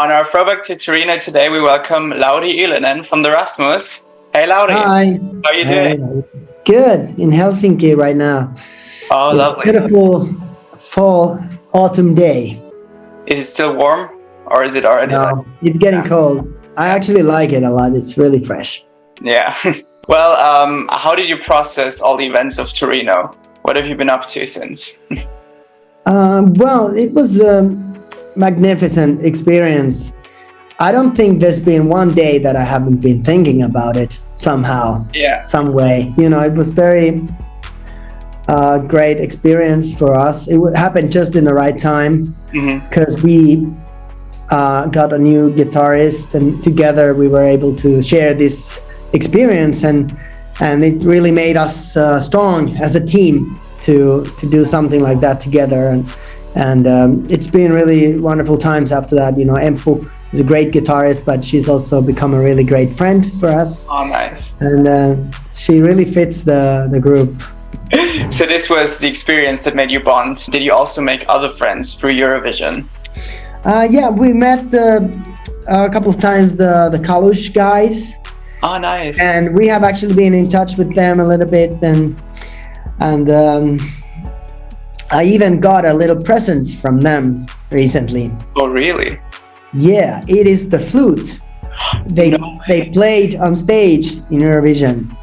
On our throwback to Torino today, we welcome Lauri Ylönen from the Rasmus. Hey, Lauri. Hi. How are you doing? Good. In Helsinki right now. Oh, It's lovely. a beautiful fall, autumn day. Is it still warm, or is it already No, it's getting cold. I actually like it a lot. It's really fresh. Yeah. Well, how did you process all the events of Torino? What have you been up to since? Well, it was a magnificent experience. I don't think there's been one day that I haven't been thinking about it somehow, some way. It was very great experience for us. It happened just in the right time because we got a new guitarist, and together we were able to share this experience, and it really made us strong as a team to do something like that together. And it's been really wonderful times after that. Empu is a great guitarist, but she's also become a really great friend for us. Oh, nice. And she really fits the group. So this was the experience that made you bond. Did you also make other friends through Eurovision? Yeah, we met a couple of times the Kalush guys. Oh, nice. And we have actually been in touch with them a little bit, and I even got a little present from them recently. Oh, really? Yeah, it is the flute. They played on stage in Eurovision.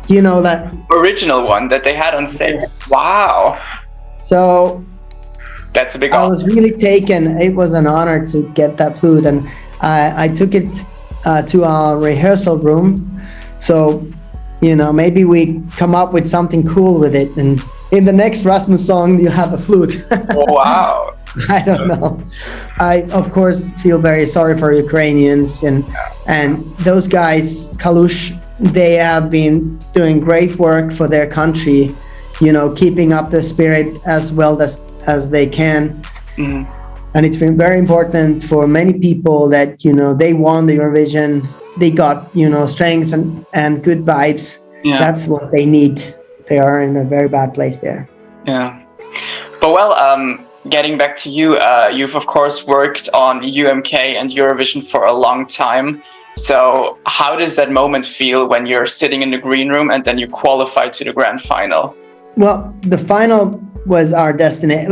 You know that original one that they had on stage. Yes. Wow. So that's a big honor. I was really taken. It was an honor to get that flute, and I took it to our rehearsal room. So, maybe we come up with something cool with it, and in the next Rasmus song you have a flute. Oh, wow. I don't know. I of course feel very sorry for Ukrainians, and those guys, Kalush, they have been doing great work for their country, keeping up the spirit as well as they can. And it's been very important for many people that, they won the Eurovision. They got, strength and good vibes. Yeah. That's what they need. They are in a very bad place there. Yeah. But well, getting back to you, you've of course worked on UMK and Eurovision for a long time. So how does that moment feel when you're sitting in the green room and then you qualify to the grand final? Well, the final was our destiny.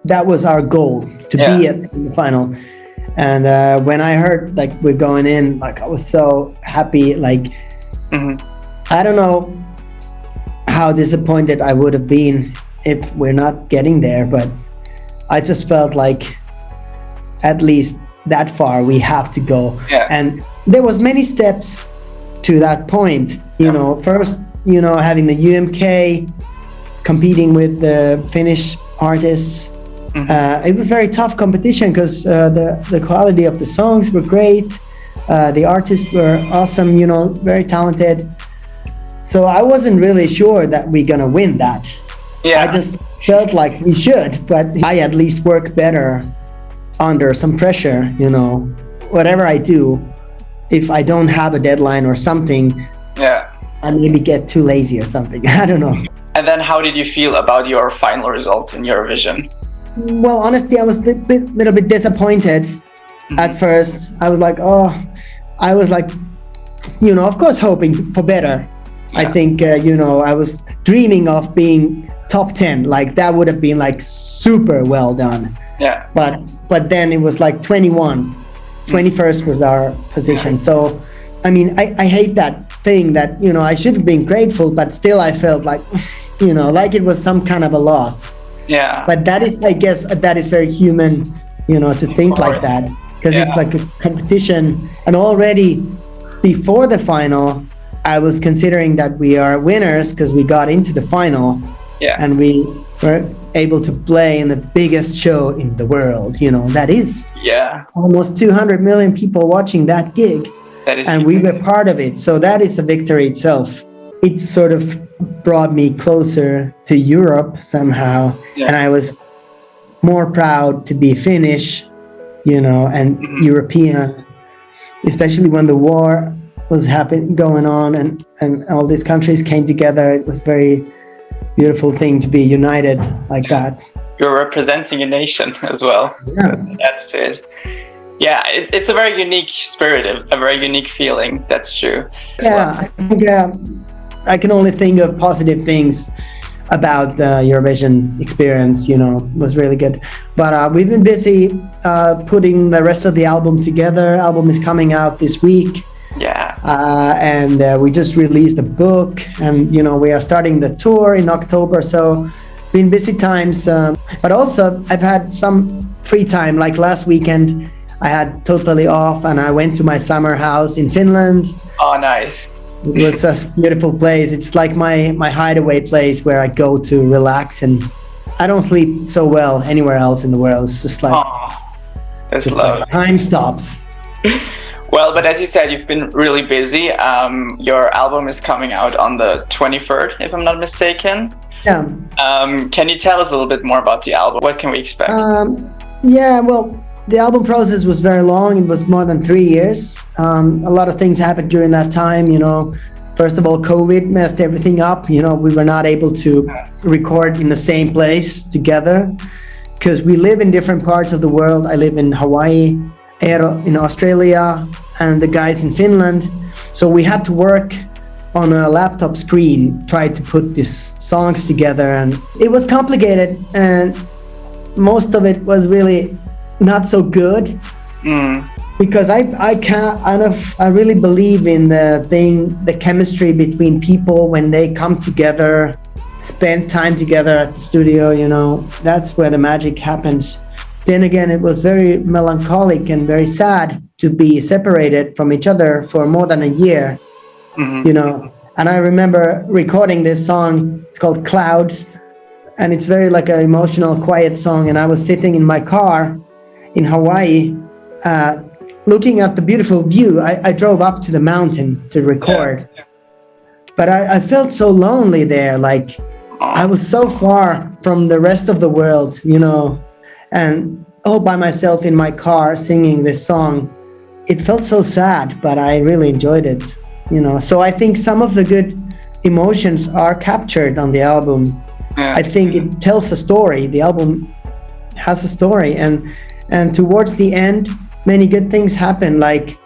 That was our goal, to be in the final. And when I heard we're going in, I was so happy. I don't know how disappointed I would have been if we're not getting there, but I just felt like at least that far we have to go. And there was many steps to that point. First, having the UMK, competing with the Finnish artists. It was very tough competition because the quality of the songs were great. The artists were awesome, very talented. So I wasn't really sure that we're gonna win that. I just felt like we should, but I at least work better under some pressure. Whatever I do, if I don't have a deadline or something, I maybe get too lazy or something. I don't know. And then how did you feel about your final results in Eurovision? Well, honestly, I was a little bit disappointed at first. I was like, of course, hoping for better. I think, I was dreaming of being top 10. That would have been super well done. Yeah. But then it was 21. 21st was our position. So, I hate that thing that, I should have been grateful, but still I felt like it was some kind of a loss. Yeah. But that is, I guess, that is very human, to think like that, because it's like a competition. And already before the final, I was considering that we are winners because we got into the final. Yeah. And we were able to play in the biggest show in the world. That is almost 200 million people watching that gig. That is, and we were part of it. So that is a victory itself. It sort of brought me closer to Europe somehow. Yeah. And I was more proud to be Finnish, and European, especially when the war was going on and all these countries came together. It was very beautiful thing to be united like that. you're representing a nation as well. Yeah. So that's it. Yeah, it's a very unique spirit, a very unique feeling. That's true. I think I can only think of positive things about the Eurovision experience. It was really good. But we've been busy putting the rest of the album together. Album is coming out this week. Yeah. And we just released a book, and we are starting the tour in October. So been busy times, but also I've had some free time. Like last weekend, I had totally off, and I went to my summer house in Finland. Oh, nice. It was a beautiful place. It's like my hideaway place where I go to relax, and I don't sleep so well anywhere else in the world. It's just like, that's lovely. Like time stops. Well, but as you said, you've been really busy. Your album is coming out on the 23rd, if I'm not mistaken. Yeah. Can you tell us a little bit more about the album? What can we expect? Well, the album process was very long. It was more than 3 years. A lot of things happened during that time. First of all, COVID messed everything up. We were not able to record in the same place together because we live in different parts of the world. I live in Hawaii, Eero in Australia, and the guys in Finland. So we had to work on a laptop screen, try to put these songs together, and it was complicated, and most of it was really not so good because I really believe in the chemistry between people when they come together, spend time together at the studio. That's where the magic happens. Then again, it was very melancholic and very sad to be separated from each other for more than a year. And I remember recording this song. It's called Clouds, and it's very like an emotional, quiet song. And I was sitting in my car in Hawaii, looking at the beautiful view. I drove up to the mountain to record, but I felt so lonely there. Like I was so far from the rest of the world, and all by myself in my car singing this song. It felt so sad, but I really enjoyed it. So I think some of the good emotions are captured on the album. I think it tells a story. The album has a story, and towards the end, many good things happen. Like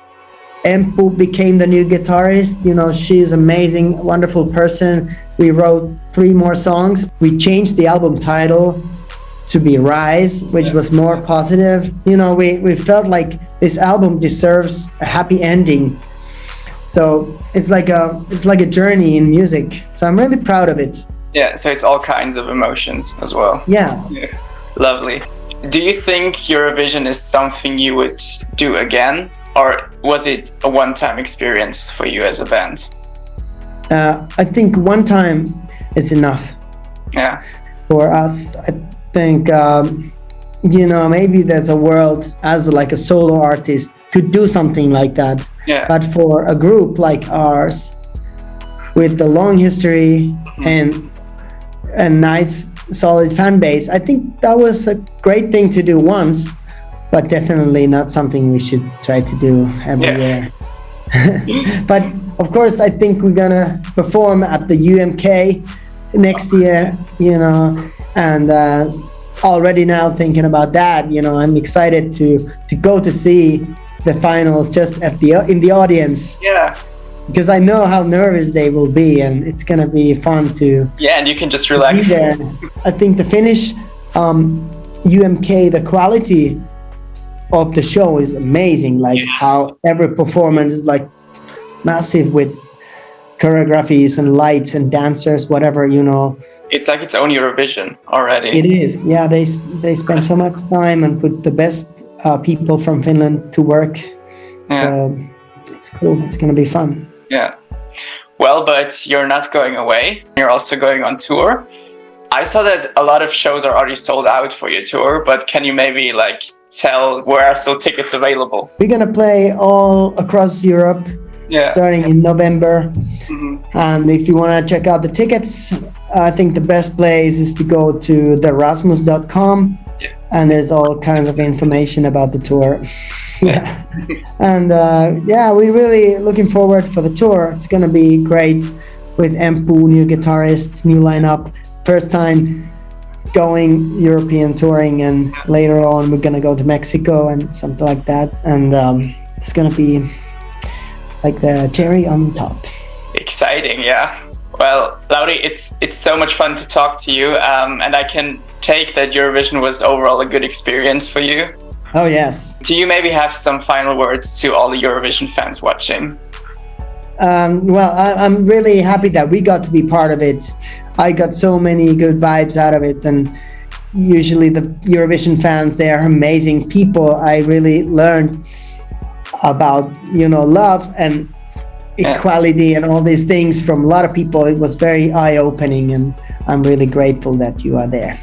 Empu became the new guitarist. She's amazing, wonderful person. We wrote 3 more songs. We changed the album title to be Rise, which was more positive. We felt like this album deserves a happy ending. So it's like a journey in music. So I'm really proud of it. Yeah, so it's all kinds of emotions as well. Yeah. Lovely. Do you think Eurovision is something you would do again, or was it a one-time experience for you as a band? I think one time is enough. Yeah. For us, I think maybe there's a world as like a solo artist could do something like that. Yeah. But for a group like ours, with the long history and a nice solid fan base, I think that was a great thing to do once, but definitely not something we should try to do every year. But of course, I think we're gonna perform at the UMK next year, and already now thinking about that, I'm excited to go to see the finals just in the audience. Yeah. Because I know how nervous they will be, and it's gonna be fun to. Yeah, and you can just relax. Be there. I think the Finnish UMK, the quality of the show is amazing. Like how every performance is like massive with choreographies and lights and dancers, whatever. It's like its own Eurovision already. It is. Yeah, they spend so much time and put the best people from Finland to work. Yeah. So it's cool. It's gonna be fun. Yeah. Well, but you're not going away. You're also going on tour. I saw that a lot of shows are already sold out for your tour, but can you maybe tell where are still tickets available? We're gonna play all across Europe, starting in November. And if you wanna check out the tickets, I think the best place is to go to therasmus.com. And there's all kinds of information about the tour. And we're really looking forward for the tour. It's gonna be great with Empu, new guitarist, new lineup. First time going European touring, and later on we're gonna go to Mexico and something like that, and it's gonna be like the cherry on top. Exciting, yeah. Well, Lauri, it's so much fun to talk to you, and I can take that Eurovision was overall a good experience for you. Oh yes. Do you maybe have some final words to all the Eurovision fans watching? Well, I'm really happy that we got to be part of it. I got so many good vibes out of it, and usually the Eurovision fans, they are amazing people. I really learned about, love and equality and all these things from a lot of people. It was very eye-opening, and I'm really grateful that you are there.